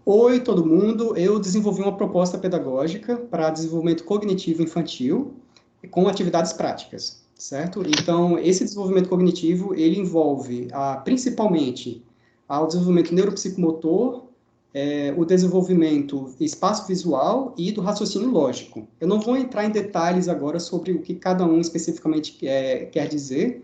Oi, todo mundo. Eu desenvolvi uma proposta pedagógica para desenvolvimento cognitivo infantil com atividades práticas, certo? Então, esse desenvolvimento cognitivo, ele envolve, principalmente, o desenvolvimento neuropsicomotor, o desenvolvimento espaço-visual e do raciocínio lógico. Eu não vou entrar em detalhes agora sobre o que cada um especificamente quer dizer,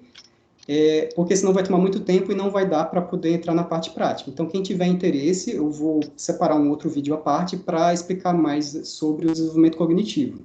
porque senão vai tomar muito tempo e não vai dar para poder entrar na parte prática. Então, quem tiver interesse, eu vou separar um outro vídeo à parte para explicar mais sobre o desenvolvimento cognitivo.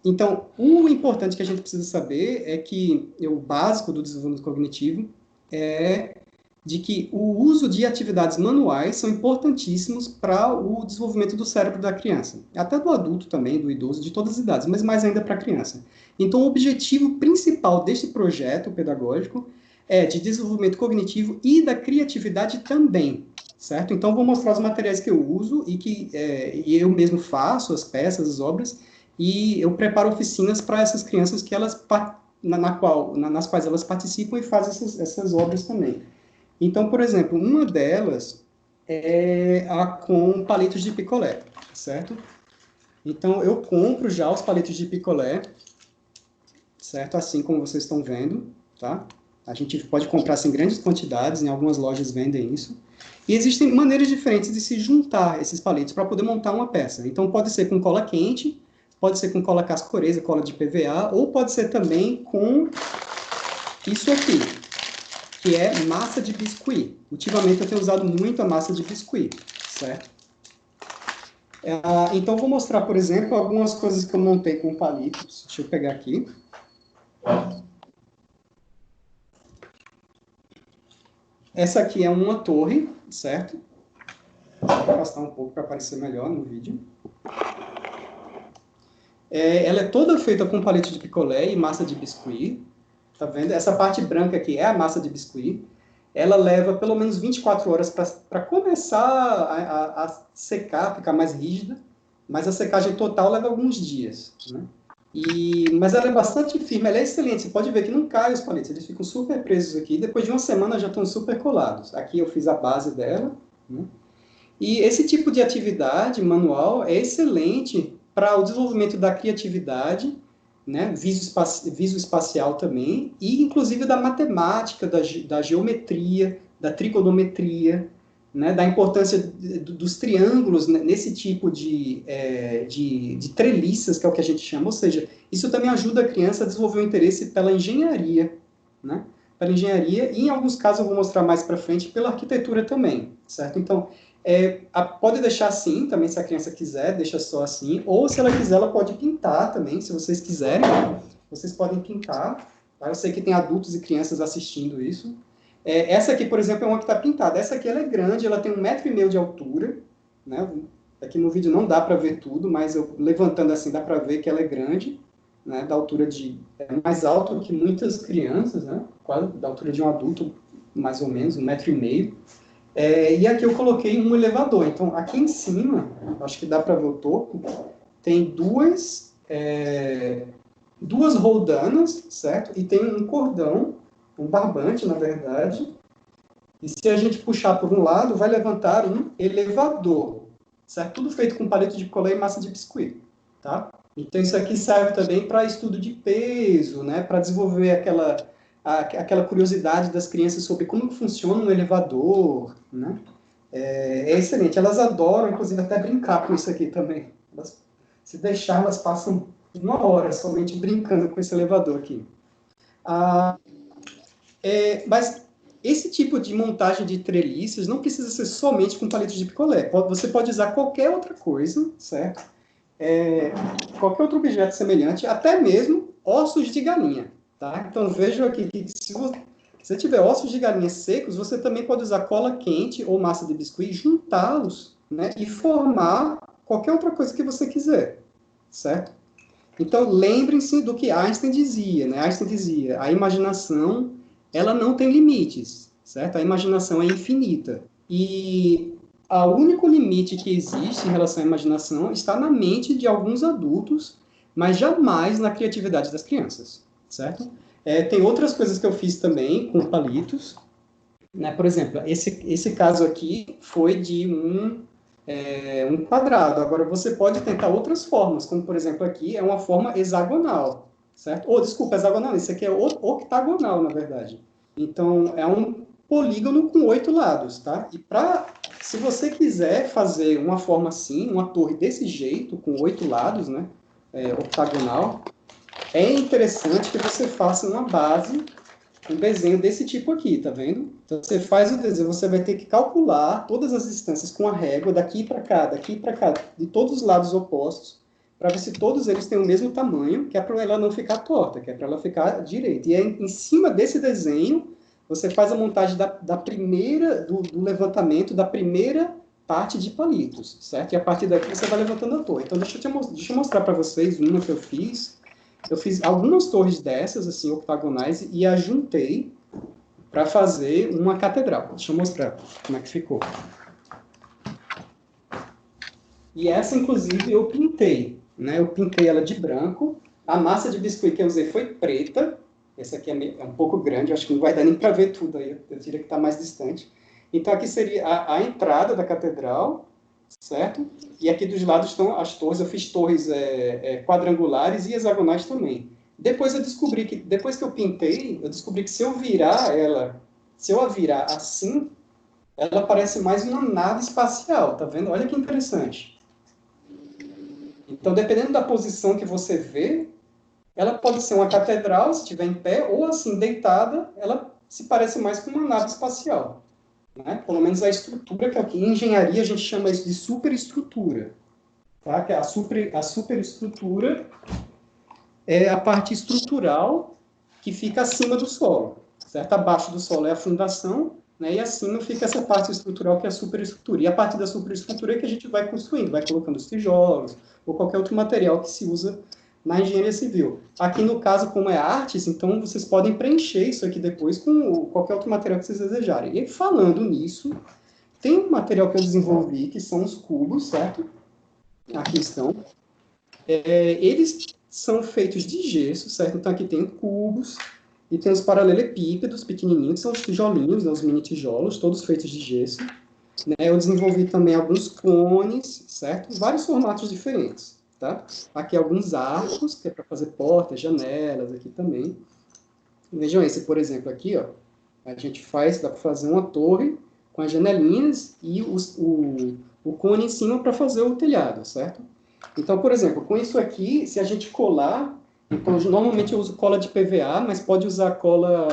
Então, o importante que a gente precisa saber é que o básico do desenvolvimento cognitivo é de que o uso de atividades manuais são importantíssimos para o desenvolvimento do cérebro da criança, até do adulto também, do idoso, de todas as idades, mas mais ainda para a criança. Então, o objetivo principal deste projeto pedagógico é de desenvolvimento cognitivo e da criatividade também, certo? Então, vou mostrar os materiais que eu uso e que eu mesmo faço, as peças, as obras, e eu preparo oficinas para essas crianças que elas nas quais elas participam e fazem essas obras também. Então, por exemplo, uma delas é a com palitos de picolé, certo? Então, eu compro já os palitos de picolé, certo? Assim como vocês estão vendo, tá? A gente pode comprar assim, em grandes quantidades, em algumas lojas vendem isso. E existem maneiras diferentes de se juntar esses palitos para poder montar uma peça. Então, pode ser com cola quente, pode ser com cola cascoresa, cola de PVA, ou pode ser também com isso aqui, que é massa de biscuit. Ultimamente eu tenho usado muito a massa de biscuit, certo? Então, vou mostrar, por exemplo, algumas coisas que eu montei com palitos. Deixa eu pegar aqui. Essa aqui é uma torre, certo? Vou afastar um pouco para aparecer melhor no vídeo. Ela é toda feita com palito de picolé e massa de biscuit. Tá vendo? Essa parte branca aqui é a massa de biscuit. Ela leva pelo menos 24 horas para começar a secar, ficar mais rígida, mas a secagem total leva alguns dias, né? Mas ela é bastante firme, ela é excelente, você pode ver que não cai os palitos, eles ficam super presos aqui, depois de uma semana já estão super colados. Aqui eu fiz a base dela, né? E esse tipo de atividade manual é excelente para o desenvolvimento da criatividade, né, visoespacial também, e inclusive da matemática, da geometria, da trigonometria, né, da importância dos triângulos nesse tipo de treliças, que é o que a gente chama. Ou seja, isso também ajuda a criança a desenvolver o interesse pela engenharia, né, pela engenharia, e em alguns casos eu vou mostrar mais para frente, pela arquitetura também, certo? Então, pode deixar assim também, se a criança quiser, deixa só assim, ou se ela quiser, ela pode pintar também, se vocês quiserem, vocês podem pintar, tá? Eu sei que tem adultos e crianças assistindo isso. Essa aqui, por exemplo, é uma que está pintada. Essa aqui ela é grande, ela tem 1,5 m de altura, né? Aqui no vídeo não dá para ver tudo, mas eu levantando assim dá para ver que ela é grande, né? Da altura mais alto que muitas crianças, né? Quase da altura de um adulto, mais ou menos, 1,5 m. E aqui eu coloquei um elevador. Então, aqui em cima, acho que dá para ver o topo, tem duas roldanas, certo? E tem um cordão, um barbante, na verdade. E se a gente puxar por um lado, vai levantar um elevador, certo? Tudo feito com palito de picolé e massa de biscuit, tá? Então, isso aqui serve também para estudo de peso, né? Para desenvolver aquela curiosidade das crianças sobre como funciona um elevador, né? É excelente, elas adoram, inclusive, até brincar com isso aqui também. Se deixar, elas passam 1 hora somente brincando com esse elevador aqui. Mas esse tipo de montagem de treliças não precisa ser somente com palito de picolé. Você pode usar qualquer outra coisa, certo? Qualquer outro objeto semelhante, até mesmo ossos de galinha. Tá? Então, vejam aqui que se você tiver ossos de galinha secos, você também pode usar cola quente ou massa de biscuit, juntá-los, né, e formar qualquer outra coisa que você quiser, certo? Então, lembrem-se do que Einstein dizia, né? Einstein dizia, a imaginação, ela não tem limites, certo? A imaginação é infinita. E o único limite que existe em relação à imaginação está na mente de alguns adultos, mas jamais na criatividade das crianças, certo? Tem outras coisas que eu fiz também com palitos. né? Por exemplo, esse caso aqui foi de um quadrado. Agora, você pode tentar outras formas, como, por exemplo, aqui é uma forma hexagonal, certo? Ou, desculpa, hexagonal, isso aqui é octagonal, na verdade. Então, é um polígono com 8 lados, tá? E se você quiser fazer uma forma assim, uma torre desse jeito, com 8 lados, né? Octagonal, é interessante que você faça uma base, um desenho desse tipo aqui, tá vendo? Então, você faz o desenho, você vai ter que calcular todas as distâncias com a régua, daqui para cá, de todos os lados opostos, para ver se todos eles têm o mesmo tamanho, que é para ela não ficar torta, que é para ela ficar direita. E aí, em cima desse desenho, você faz a montagem do levantamento da primeira parte de palitos, certo? E a partir daqui você vai levantando a torre. Então, deixa eu mostrar para vocês uma que eu fiz. Eu fiz algumas torres dessas, assim, octagonais, e a juntei para fazer uma catedral. Deixa eu mostrar como é que ficou. E essa, inclusive, eu pintei, né? Eu pintei ela de branco. A massa de biscuit que eu usei foi preta. Essa aqui é um pouco grande, acho que não vai dar nem para ver tudo aí. Eu teria que estar mais distante. Então, aqui seria a entrada da catedral, certo? E aqui dos lados estão as torres. Eu fiz torres quadrangulares e hexagonais também. Depois depois que eu pintei, eu descobri que se eu a virar assim, ela parece mais uma nave espacial, tá vendo? Olha que interessante. Então, dependendo da posição que você vê, ela pode ser uma catedral, se estiver em pé, ou assim, deitada, ela se parece mais com uma nave espacial. Né? Pelo menos a estrutura, que aqui em engenharia a gente chama isso de superestrutura. Tá? Que a superestrutura é a parte estrutural que fica acima do solo. Certo? Abaixo do solo é a fundação, né? E acima fica essa parte estrutural que é a superestrutura. E a parte da superestrutura é que a gente vai construindo, vai colocando os tijolos, ou qualquer outro material que se usa na engenharia civil. Aqui no caso, como é artes, então vocês podem preencher isso aqui depois com qualquer outro material que vocês desejarem. E falando nisso, tem um material que eu desenvolvi, que são os cubos, certo? Aqui estão. Eles são feitos de gesso, certo? Então aqui tem cubos, e tem os paralelepípedos pequenininhos, que são os tijolinhos, né, os mini tijolos, todos feitos de gesso. Né? Eu desenvolvi também alguns cones, certo? Vários formatos diferentes. Tá? Aqui alguns arcos, que é para fazer portas, janelas, aqui também. Vejam esse, por exemplo, aqui, ó. A gente dá para fazer uma torre com as janelinhas e o cone em cima para fazer o telhado, certo? Então, por exemplo, com isso aqui, se a gente colar, então normalmente eu uso cola de PVA, mas pode usar cola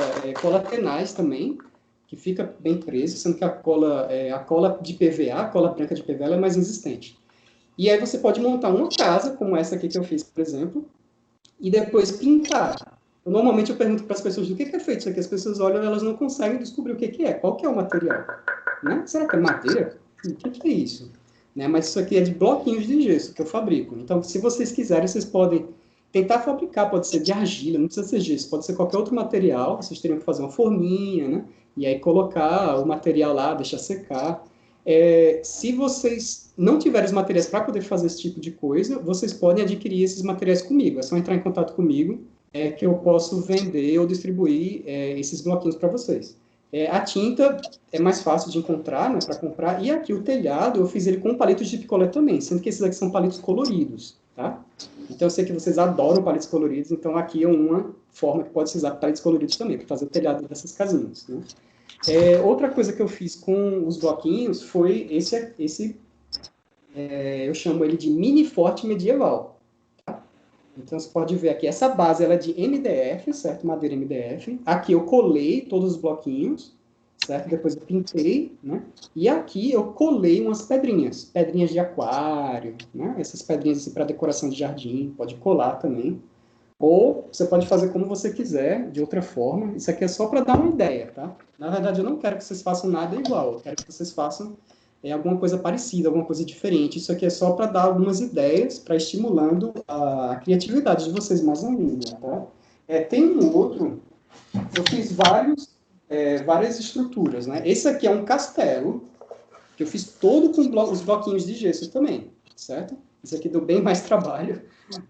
tenaz também, que fica bem presa, sendo que a cola de PVA, a cola branca de PVA, ela é mais resistente. E aí você pode montar uma casa, como essa aqui que eu fiz, por exemplo, e depois pintar. Normalmente eu pergunto para as pessoas do que é feito isso aqui. As pessoas olham e elas não conseguem descobrir o que é. Qual que é o material? Né? Será que é madeira? O que é isso? Né? Mas isso aqui é de bloquinhos de gesso que eu fabrico. Então, se vocês quiserem, vocês podem tentar fabricar. Pode ser de argila, não precisa ser gesso. Pode ser qualquer outro material. Vocês teriam que fazer uma forminha, né? E aí colocar o material lá, deixar secar. Se vocês não tiverem os materiais para poder fazer esse tipo de coisa, vocês podem adquirir esses materiais comigo. É só entrar em contato comigo que eu posso vender ou distribuir esses bloquinhos para vocês. A tinta é mais fácil de encontrar, né, para comprar. E aqui o telhado, eu fiz ele com palitos de picolé também, sendo que esses aqui são palitos coloridos, tá? Então eu sei que vocês adoram palitos coloridos, então aqui é uma forma que pode se usar palitos coloridos também, para fazer o telhado dessas casinhas, né? Outra coisa que eu fiz com os bloquinhos foi eu chamo ele de mini forte medieval. Tá? Então você pode ver aqui, essa base ela é de MDF, certo? Madeira MDF. Aqui eu colei todos os bloquinhos, certo? Depois eu pintei, né? E aqui eu colei umas pedrinhas de aquário, né? Essas pedrinhas assim, para decoração de jardim, pode colar também. Ou você pode fazer como você quiser, de outra forma. Isso aqui é só para dar uma ideia, tá? Na verdade, eu não quero que vocês façam nada igual. Eu quero que vocês façam alguma coisa parecida, alguma coisa diferente. Isso aqui é só para dar algumas ideias, para estimulando a criatividade de vocês mais ainda, tá? Tem um outro, eu fiz várias estruturas, né? Esse aqui é um castelo, que eu fiz todo com os bloquinhos de gesso também, certo? Isso aqui deu bem mais trabalho.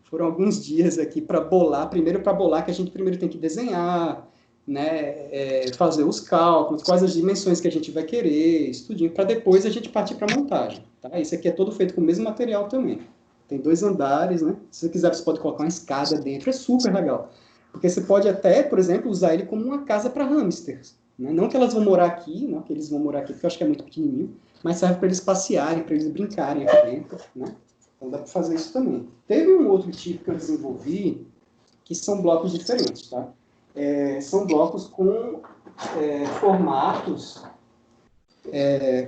Foram alguns dias aqui para bolar. Primeiro para bolar, que a gente primeiro tem que desenhar, né, fazer os cálculos, quais as dimensões que a gente vai querer, estudinho, para depois a gente partir para a montagem. Tá? Esse aqui é todo feito com o mesmo material também. Tem 2 andares, né? Se você quiser, você pode colocar uma escada dentro, é super legal. Porque você pode até, por exemplo, usar ele como uma casa para hamsters. Né? Não que elas vão morar aqui, não que eles vão morar aqui, porque eu acho que é muito pequenininho, mas serve para eles passearem, para eles brincarem aqui dentro, né? Então dá para fazer isso também. Teve um outro tipo que eu desenvolvi, que são blocos diferentes, tá? São blocos com formatos,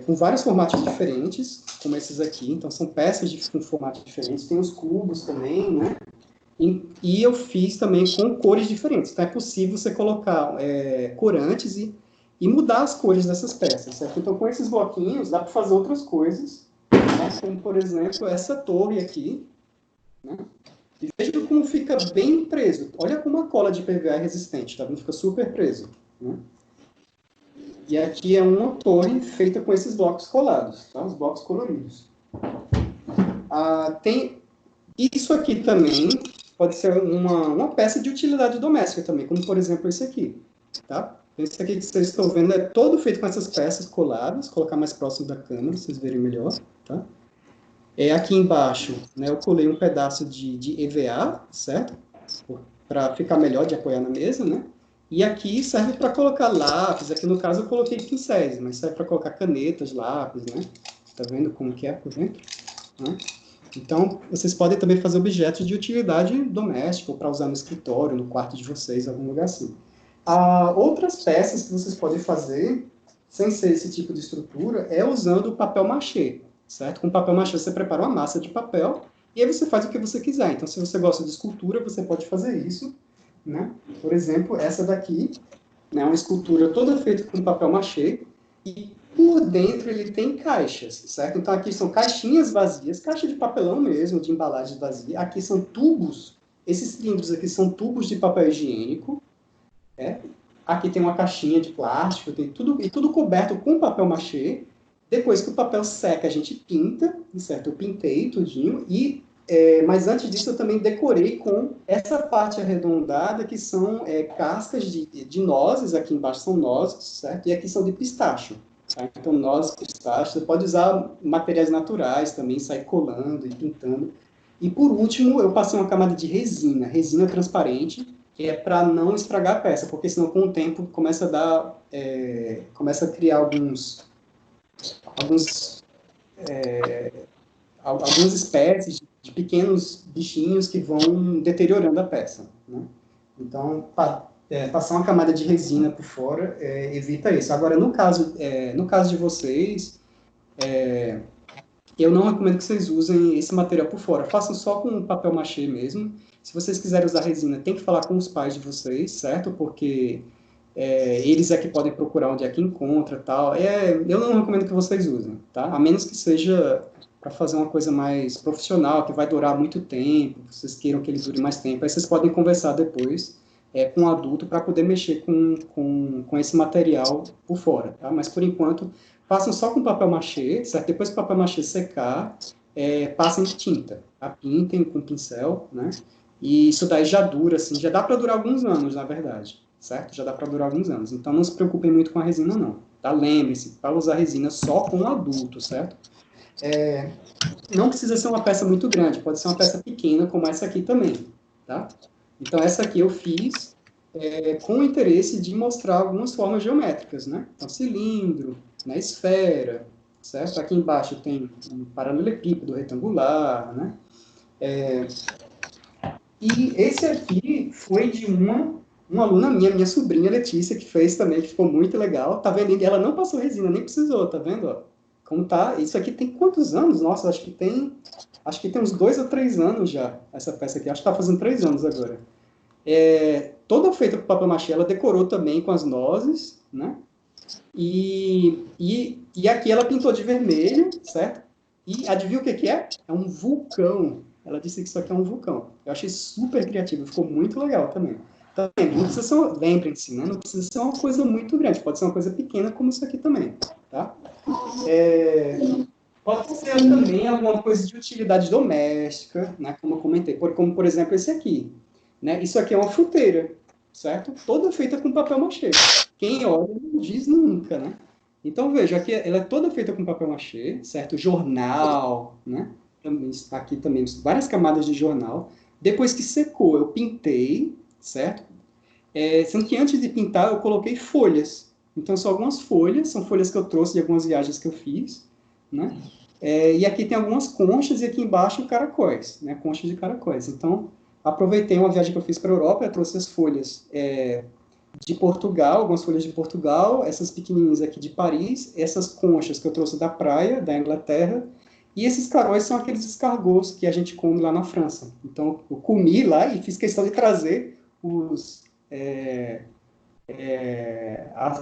com vários formatos diferentes, como esses aqui. Então, são peças com formatos diferentes. Tem os cubos também, né? E eu fiz também com cores diferentes. Então, é possível você colocar corantes e mudar as cores dessas peças, certo? Então, com esses bloquinhos, dá para fazer outras coisas, né? Como, por exemplo, essa torre aqui, né? E veja como fica bem preso. Olha como a cola de PVA é resistente, tá vendo? Fica super preso, né? E aqui é uma torre feita com esses blocos colados, tá? Os blocos coloridos. Tem isso aqui também, pode ser uma peça de utilidade doméstica também, como por exemplo esse aqui, tá? Esse aqui que vocês estão vendo é todo feito com essas peças coladas, vou colocar mais próximo da câmera, para vocês verem melhor, tá? Aqui embaixo, né, eu colei um pedaço de EVA, certo? Para ficar melhor de apoiar na mesa, né? E aqui serve para colocar lápis, aqui no caso eu coloquei pincéis, mas serve para colocar canetas, lápis, né? Tá vendo como que é por dentro? Né? Então, vocês podem também fazer objetos de utilidade doméstica, ou para usar no escritório, no quarto de vocês, algum lugar assim. Outras peças que vocês podem fazer, sem ser esse tipo de estrutura, é usando o papel machê, certo? Com papel machê você prepara uma massa de papel, e aí você faz o que você quiser. Então, se você gosta de escultura, você pode fazer isso, né? Por exemplo, essa daqui, né, uma escultura toda feita com papel machê, e por dentro ele tem caixas, certo? Então aqui são caixinhas vazias, caixa de papelão mesmo, de embalagem vazia. Aqui são tubos, esses cilindros aqui são tubos de papel higiênico, né? Aqui tem uma caixinha de plástico, tem tudo, e tudo coberto com papel machê. Depois que o papel seca, a gente pinta, certo? Eu pintei tudinho, mas antes disso eu também decorei com essa parte arredondada, que são cascas de nozes, aqui embaixo são nozes, certo? E aqui são de pistacho. Tá? Então, nozes, pistacho, você pode usar materiais naturais também, sair colando e pintando. E por último, eu passei uma camada de resina transparente, que é para não estragar a peça, porque senão com o tempo começa a criar algumas espécies de pequenos bichinhos que vão deteriorando a peça, né? Então, passar uma camada de resina por fora evita isso. Agora, no caso de vocês, eu não recomendo que vocês usem esse material por fora. Façam só com papel machê mesmo. Se vocês quiserem usar resina, tem que falar com os pais de vocês, certo? Porque eles é que podem procurar onde é que encontra, tal. Eu não recomendo que vocês usem, tá? A menos que seja para fazer uma coisa mais profissional, que vai durar muito tempo, vocês queiram que ele dure mais tempo, aí vocês podem conversar depois com o adulto para poder mexer com esse material por fora, tá? Mas, por enquanto, façam só com papel machê, certo? Depois que o papel machê secar, passem de tinta, tá? Pintem com pincel, né? E isso daí já dura, assim, já dá para durar alguns anos, na verdade, certo? Já dá para durar alguns anos. Então, não se preocupem muito com a resina, não, tá? Lembre-se, para usar resina só com adulto, certo? Não precisa ser uma peça muito grande, pode ser uma peça pequena, como essa aqui também, tá? Então, essa aqui eu fiz com o interesse de mostrar algumas formas geométricas, né? Então, cilindro, né, esfera, certo? Aqui embaixo tem um paralelepípedo retangular, né? E esse aqui foi de uma aluna minha sobrinha Letícia, que fez também, que ficou muito legal. Tá vendo? Ela não passou resina, nem precisou, tá vendo? Ó? Como tá? Isso aqui tem quantos anos? Nossa, acho que tem uns 2 ou 3 anos já, essa peça aqui. Acho que tá fazendo 3 anos agora. Toda feita com papel machê, ela decorou também com as nozes, né? E aqui ela pintou de vermelho, certo? E adivinha o que é? É um vulcão. Ela disse que isso aqui é um vulcão. Eu achei super criativo, ficou muito legal também. Também, não precisa ser, lembrem-se, né? Não precisa ser uma coisa muito grande, pode ser uma coisa pequena como isso aqui também, tá? Pode ser também alguma coisa de utilidade doméstica, né? Como eu comentei, como por exemplo esse aqui, né? Isso aqui é uma fruteira, certo? Toda feita com papel machê. Quem olha não diz nunca, né? Então, veja, aqui ela é toda feita com papel machê, certo? Jornal, né? Aqui também várias camadas de jornal. Depois que secou, eu pintei, certo? Sendo que antes de pintar, eu coloquei folhas. Então, são algumas folhas, são folhas que eu trouxe de algumas viagens que eu fiz, né? E aqui tem algumas conchas e aqui embaixo caracóis, né? Conchas de caracóis. Então, aproveitei uma viagem que eu fiz para a Europa, eu trouxe as folhas de Portugal, algumas folhas de Portugal, essas pequenininhas aqui de Paris, essas conchas que eu trouxe da praia, da Inglaterra, e esses caróis são aqueles escargots que a gente come lá na França. Então, eu comi lá e fiz questão de trazer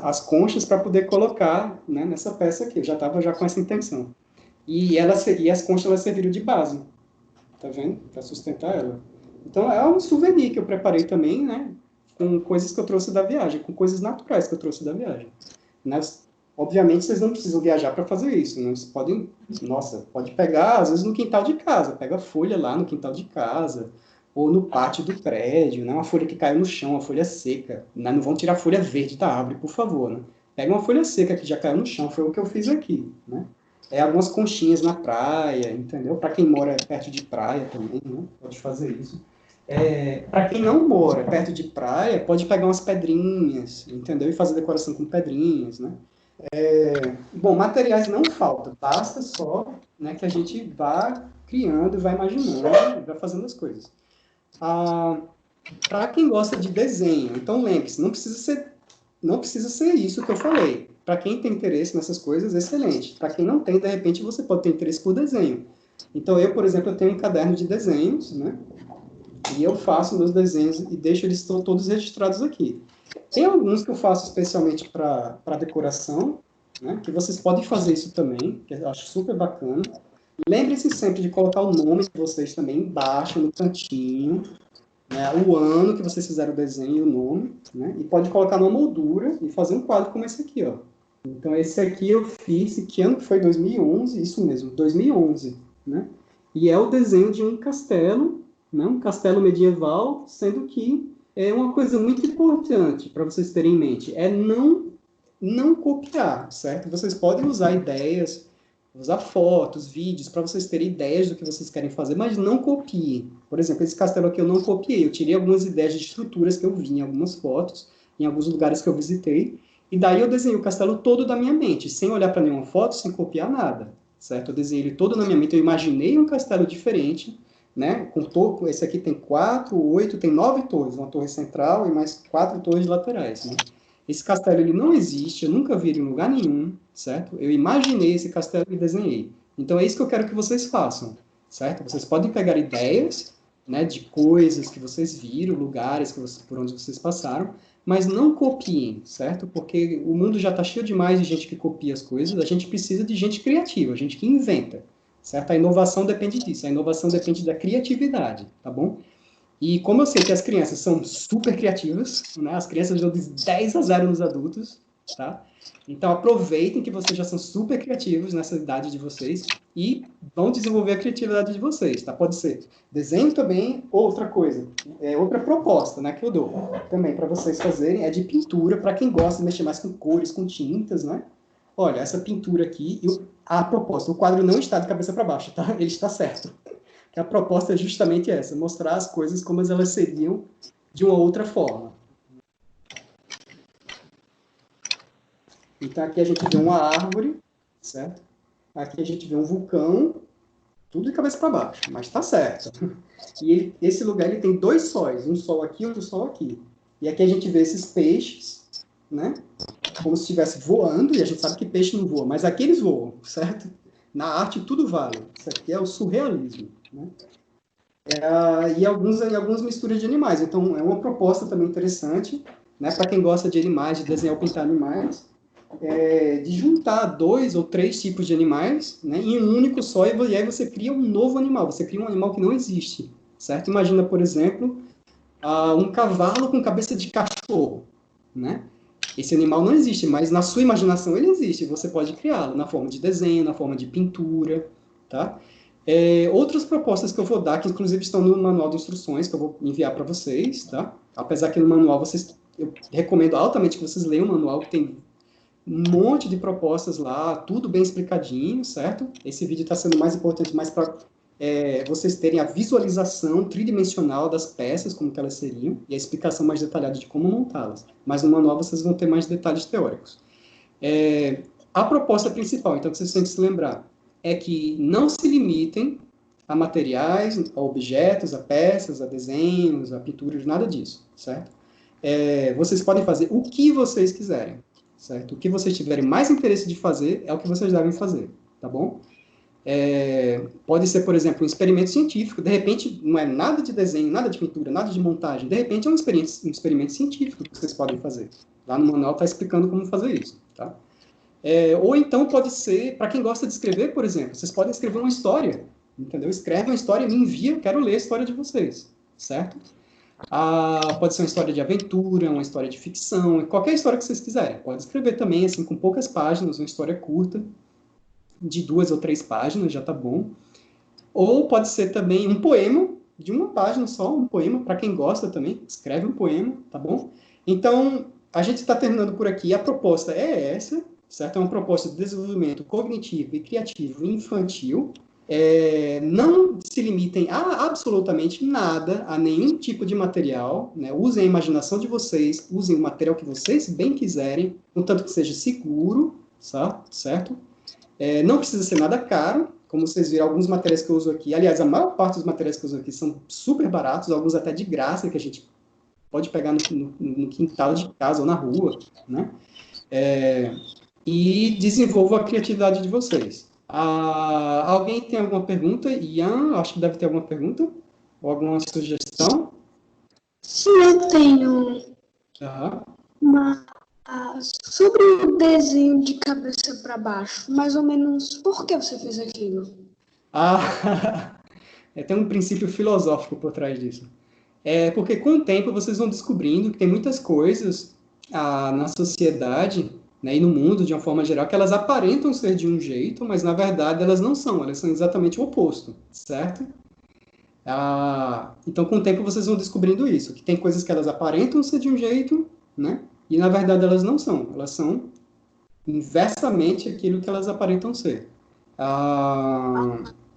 as conchas para poder colocar, né, nessa peça aqui. Eu já estava já com essa intenção. E as conchas elas serviram de base, tá vendo? Para sustentar ela. Então, é um souvenir que eu preparei também, né? Com coisas que eu trouxe da viagem, com coisas naturais que eu trouxe da viagem. Né? Obviamente, vocês não precisam viajar para fazer isso. Né? Vocês podem, pode pegar, às vezes, no quintal de casa. Pega folha lá no quintal de casa, ou no pátio do prédio, né? Uma folha que caiu no chão, uma folha seca. Né? Não vão tirar a folha verde da árvore, por favor. Né? Pega uma folha seca que já caiu no chão, foi o que eu fiz aqui. Né? Algumas conchinhas na praia, entendeu? Para quem mora perto de praia também, né? Pode fazer isso. Para quem não mora perto de praia, pode pegar umas pedrinhas, entendeu? E fazer decoração com pedrinhas, né? Bom, materiais não faltam, basta só, né, que a gente vá criando, vai imaginando, vai fazendo as coisas. Para quem gosta de desenho, então lembre-se, não precisa ser isso que eu falei. Para quem tem interesse nessas coisas, excelente. Para quem não tem, de repente, você pode ter interesse por desenho. Então, eu, por exemplo, eu tenho um caderno de desenhos, né? E eu faço meus desenhos e deixo eles todos registrados aqui. Tem alguns que eu faço especialmente para decoração, né? Que vocês podem fazer isso também, que eu acho super bacana. Lembre-se sempre de colocar o nome de vocês também embaixo, no cantinho, né? O ano que vocês fizeram o desenho e o nome, né? E pode colocar numa moldura e fazer um quadro como esse aqui, ó. Então, esse aqui eu fiz, que ano que foi? 2011, isso mesmo, 2011, né? E é o desenho de um castelo, né? Um castelo medieval, sendo que é uma coisa muito importante para vocês terem em mente, não copiar, certo? Vocês podem usar ideias, usar fotos, vídeos, para vocês terem ideias do que vocês querem fazer, mas não copiem. Por exemplo, esse castelo aqui eu não copiei, eu tirei algumas ideias de estruturas que eu vi em algumas fotos, em alguns lugares que eu visitei, e daí eu desenhei o castelo todo da minha mente, sem olhar para nenhuma foto, sem copiar nada, certo? Eu desenhei ele todo na minha mente, eu imaginei um castelo diferente, né? Esse aqui tem 4, 8, tem 9 torres, uma torre central e mais 4 torres laterais, né? Esse castelo ele não existe, eu nunca vi ele em lugar nenhum, certo? Eu imaginei esse castelo e desenhei. Então é isso que eu quero que vocês façam, certo? Vocês podem pegar ideias, né, de coisas que vocês viram, lugares por onde vocês passaram, mas não copiem, certo? Porque o mundo já está cheio demais de gente que copia as coisas, a gente precisa de gente criativa, gente que inventa, certo? A inovação depende disso, a inovação depende da criatividade, tá bom? E como eu sei que as crianças são super criativas, né? As crianças dão de 10 a 0 nos adultos, tá? Então aproveitem que vocês já são super criativos nessa idade de vocês e vão desenvolver a criatividade de vocês, tá? Pode ser desenho também, outra coisa, outra proposta, né, que eu dou também para vocês fazerem, é de pintura, para quem gosta de mexer mais com cores, com tintas, né? Olha, essa pintura aqui, a proposta, o quadro não está de cabeça para baixo, tá? Ele está certo. A proposta é justamente essa, mostrar as coisas como elas seriam de uma outra forma. Então, aqui a gente vê uma árvore, certo? Aqui a gente vê um vulcão, tudo de cabeça para baixo, mas está certo. E esse lugar ele tem 2 sóis, um sol aqui e outro sol aqui. E aqui a gente vê esses peixes, né? Como se estivesse voando, e a gente sabe que peixe não voa, mas aqui eles voam, certo? Na arte tudo vale. Isso aqui é o surrealismo, né? E algumas misturas de animais. Então, é uma proposta também interessante, né, para quem gosta de animais, de desenhar ou pintar animais, de juntar 2 ou 3 tipos de animais, né, em um único só, e aí você cria um novo animal, você cria um animal que não existe, certo? Imagina, por exemplo, um cavalo com cabeça de cachorro, né? Esse animal não existe, mas na sua imaginação ele existe, você pode criá-lo na forma de desenho, na forma de pintura, tá? Outras propostas que eu vou dar, que inclusive estão no manual de instruções, que eu vou enviar para vocês, tá? Apesar que no manual eu recomendo altamente que vocês leiam o manual, que tem um monte de propostas lá, tudo bem explicadinho, certo? Esse vídeo está sendo mais importante mais para vocês terem a visualização tridimensional das peças, como que elas seriam, e a explicação mais detalhada de como montá-las. Mas no manual vocês vão ter mais detalhes teóricos. A proposta principal, então, que vocês têm que se lembrar, é que não se limitem a materiais, a objetos, a peças, a desenhos, a pinturas, nada disso, certo? Vocês podem fazer o que vocês quiserem, certo? O que vocês tiverem mais interesse de fazer é o que vocês devem fazer, tá bom? Pode ser, por exemplo, um experimento científico, de repente não é nada de desenho, nada de pintura, nada de montagem, de repente é um experimento científico que vocês podem fazer. Lá no manual está explicando como fazer isso, tá? Ou então pode ser, para quem gosta de escrever, por exemplo, vocês podem escrever uma história, entendeu? Escreve uma história e me envia, eu quero ler a história de vocês, certo? Pode ser uma história de aventura, uma história de ficção, qualquer história que vocês quiserem. Pode escrever também, assim, com poucas páginas, uma história curta, de 2 ou 3 páginas, já tá bom. Ou pode ser também um poema, de uma página só, um poema, para quem gosta também, escreve um poema, tá bom? Então, a gente está terminando por aqui, a proposta é essa, certo? É uma proposta de desenvolvimento cognitivo e criativo infantil. Não se limitem a absolutamente nada, a nenhum tipo de material, né? Usem a imaginação de vocês, usem o material que vocês bem quiserem, contanto que seja seguro, certo? Não precisa ser nada caro, como vocês viram, alguns materiais que eu uso aqui, aliás, a maior parte dos materiais que eu uso aqui são super baratos, alguns até de graça, que a gente pode pegar no quintal de casa ou na rua, né? E desenvolva a criatividade de vocês. Alguém tem alguma pergunta? Ian, acho que deve ter alguma pergunta? Ou alguma sugestão? Sim, eu tenho sobre o desenho de cabeça para baixo, mais ou menos, por que você fez aquilo? Tem um princípio filosófico por trás disso. Porque com o tempo vocês vão descobrindo que tem muitas coisas na sociedade, né, e no mundo, de uma forma geral, que elas aparentam ser de um jeito, mas na verdade elas não são, elas são exatamente o oposto, certo? Então com o tempo vocês vão descobrindo isso, que tem coisas que elas aparentam ser de um jeito, né, e na verdade elas não são, elas são inversamente aquilo que elas aparentam ser.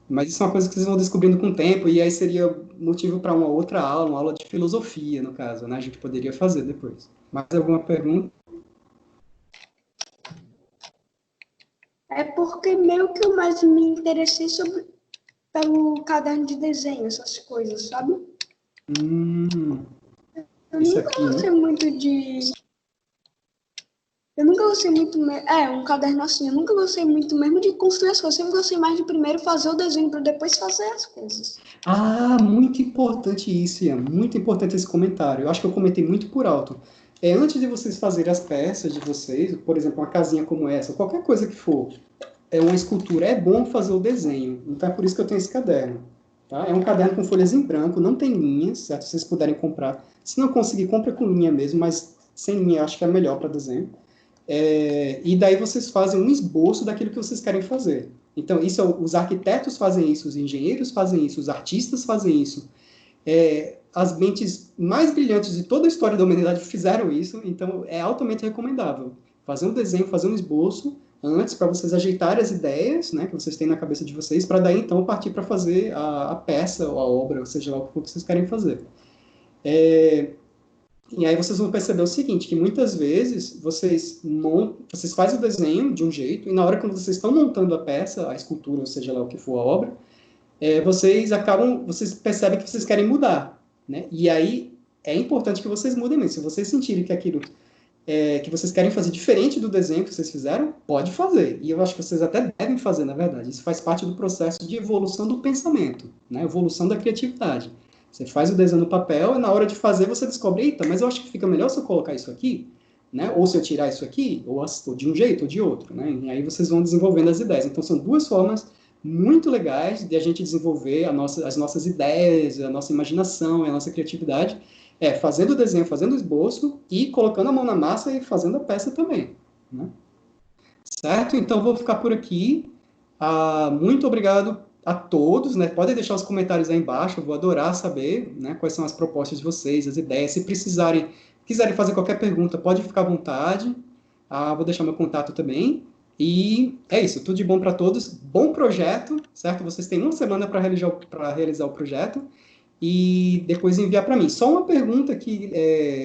Mas isso é uma coisa que vocês vão descobrindo com o tempo, e aí seria motivo para uma outra aula, uma aula de filosofia, no caso, né? A gente poderia fazer depois. Mais alguma pergunta? É porque meio que eu mais me interessei pelo caderno de desenho, essas coisas, sabe? Eu nunca gostei muito de... Eu nunca gostei muito... um caderno assim. Eu nunca gostei muito mesmo de construir as coisas. Eu sempre gostei mais de primeiro fazer o desenho para depois fazer as coisas. Muito importante isso, Ian. Muito importante esse comentário. Eu acho que eu comentei muito por alto. Antes de vocês fazerem as peças de vocês, por exemplo, uma casinha como essa, qualquer coisa que for, uma escultura, é bom fazer o desenho. Então é por isso que eu tenho esse caderno. Tá? É um caderno com folhas em branco, não tem linhas, certo? Se vocês puderem comprar. Se não conseguir, compra com linha mesmo, mas sem linha eu acho que é melhor para desenho. E daí vocês fazem um esboço daquilo que vocês querem fazer. Então, os arquitetos fazem isso, os engenheiros fazem isso, os artistas fazem isso. As mentes mais brilhantes de toda a história da humanidade fizeram isso, então é altamente recomendável. Fazer um desenho, fazer um esboço antes, para vocês ajeitarem as ideias, né, que vocês têm na cabeça de vocês, para daí, então, partir para fazer a peça ou a obra, ou seja lá o que vocês querem fazer. E aí vocês vão perceber o seguinte, que muitas vezes vocês fazem o desenho de um jeito, e na hora que vocês estão montando a peça, a escultura, ou seja lá o que for a obra, vocês percebem que vocês querem mudar, né? E aí é importante que vocês mudem mesmo. Se vocês sentirem que aquilo que vocês querem fazer diferente do desenho que vocês fizeram, pode fazer. E eu acho que vocês até devem fazer, na verdade. Isso faz parte do processo de evolução do pensamento, né? Evolução da criatividade. Você faz o desenho no papel e na hora de fazer você descobre, eita, mas eu acho que fica melhor se eu colocar isso aqui, né? Ou se eu tirar isso aqui, ou de um jeito ou de outro, né? E aí vocês vão desenvolvendo as ideias. Então são duas formas muito legais de a gente desenvolver as nossas ideias, a nossa imaginação, a nossa criatividade, fazendo o desenho, fazendo o esboço e colocando a mão na massa e fazendo a peça também, né? Certo? Então vou ficar por aqui. Muito obrigado a todos, né? Podem deixar os comentários aí embaixo, eu vou adorar saber, né, quais são as propostas de vocês, as ideias. Se quiserem fazer qualquer pergunta, pode ficar à vontade. Vou deixar meu contato também. E é isso, tudo de bom para todos. Bom projeto, certo? Vocês têm uma semana para realizar o projeto e depois enviar para mim. Só uma pergunta que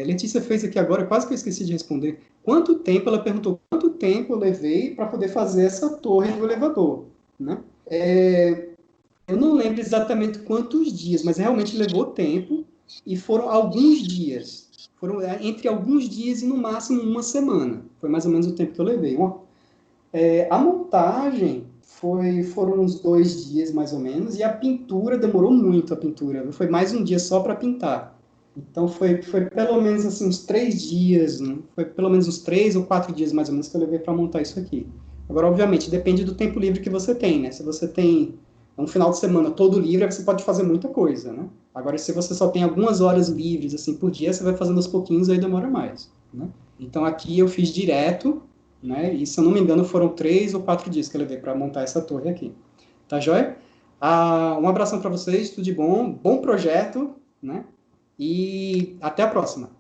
Letícia fez aqui agora, quase que eu esqueci de responder. Ela perguntou quanto tempo eu levei para poder fazer essa torre do elevador, né? Eu não lembro exatamente quantos dias, mas realmente levou tempo e foram alguns dias. Foram entre alguns dias e no máximo uma semana. Foi mais ou menos o tempo que eu levei. A montagem foram uns 2 dias, mais ou menos, e a pintura demorou muito, a pintura. Foi mais um dia só para pintar. Então, foi pelo menos assim, uns 3 dias, né? Foi pelo menos uns 3 ou 4 dias, mais ou menos, que eu levei para montar isso aqui. Agora, obviamente, depende do tempo livre que você tem, né? Se você tem um final de semana todo livre, você pode fazer muita coisa, né? Agora, se você só tem algumas horas livres, assim, por dia, você vai fazendo aos pouquinhos, aí demora mais, né? Então, aqui eu fiz direto, né? E, se eu não me engano, foram 3 ou 4 dias que eu levei para montar essa torre aqui. Tá joia? Um abração para vocês, tudo de bom, bom projeto, né? E até a próxima.